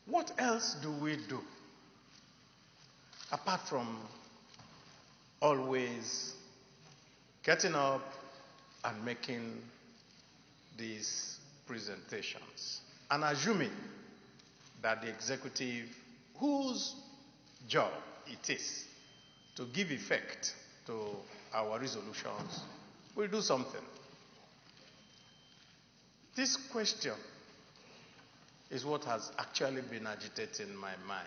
What else do we do apart from always getting up and making these presentations and assuming that the executive, whose job it is to give effect to our resolutions, will do something? This question is what has actually been agitating my mind.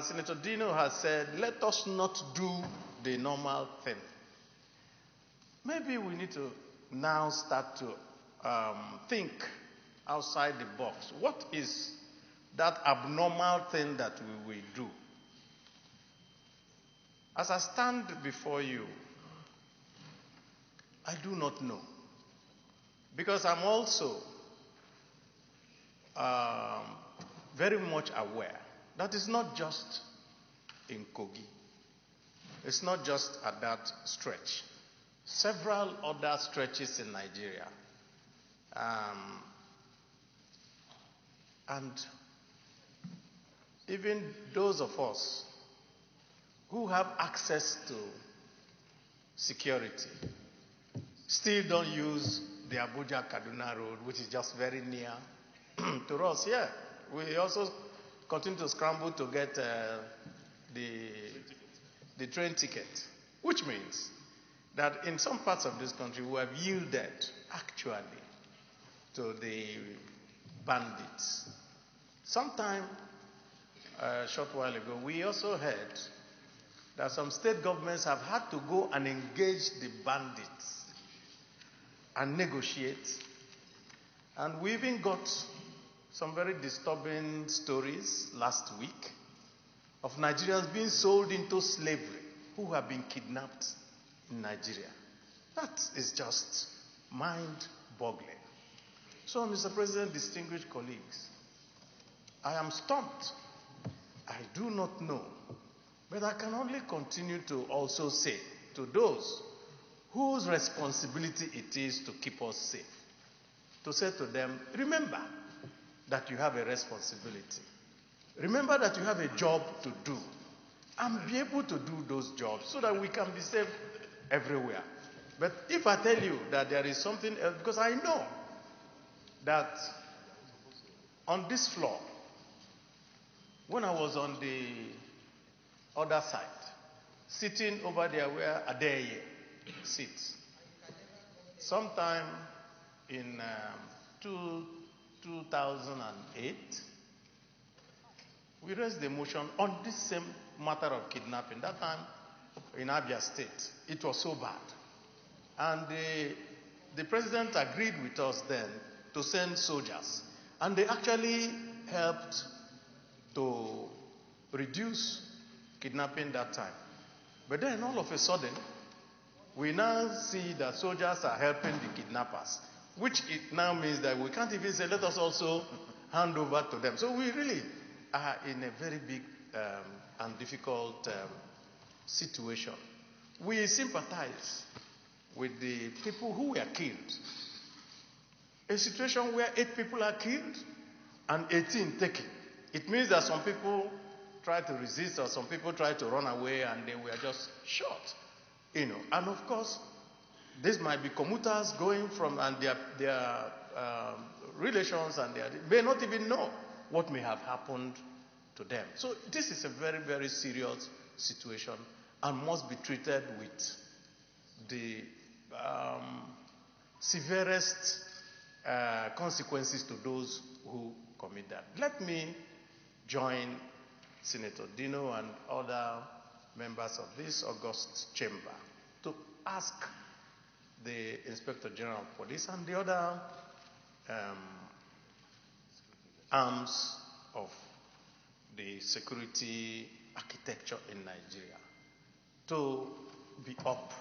Senator Dino has said, let us not do the normal thing. Maybe we need to now start to think outside the box. What is that abnormal thing that we will do? As I stand before you, I do not know. Because I'm also very much aware that it's not just in Kogi. It's not just at that stretch. Several other stretches in Nigeria. And even those of us who have access to security still don't use the Abuja-Kaduna road, which is just very near to us. Yeah, we also continue to scramble to get the train ticket, which means that in some parts of this country we have yielded actually to the bandits. Sometime a short while ago, we also heard that some state governments have had to go and engage the bandits and negotiate. And we even got some very disturbing stories last week of Nigerians being sold into slavery who have been kidnapped in Nigeria. That is just mind-boggling. So, Mr. President, distinguished colleagues, I am stumped. I do not know. But I can only continue to also say to those whose responsibility it is to keep us safe, to say to them, remember that you have a responsibility. Remember that you have a job to do. And be able to do those jobs so that we can be safe everywhere. But if I tell you that there is something else, because I know that on this floor, when I was on the other side, sitting over there where Adeye sits, sometime in 2008, we raised the motion on this same matter of kidnapping. That time in Abia State, it was so bad. And the president agreed with us then to send soldiers. And they actually helped to reduce kidnapping that time. But then all of a sudden, we now see that soldiers are helping the kidnappers, which it now means that we can't even say, let us also hand over to them. So we really are in a very big and difficult situation. We sympathize with the people who were killed. A situation where 8 people are killed and 18 taken. It means that some people tried to resist or some people tried to run away and they were just shot. And of course, this might be commuters going from, and their relations, and they may not even know what may have happened to them. So this is a very, very serious situation and must be treated with the severest consequences to those who commit that. Let me join Senator Dino and other members of this august chamber to ask the Inspector General of Police and the other arms of the security architecture in Nigeria to be up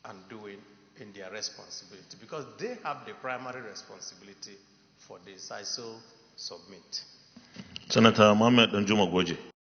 and doing in their responsibility, because they have the primary responsibility for this. I so submit. Senator Mohammed Njuma Goje.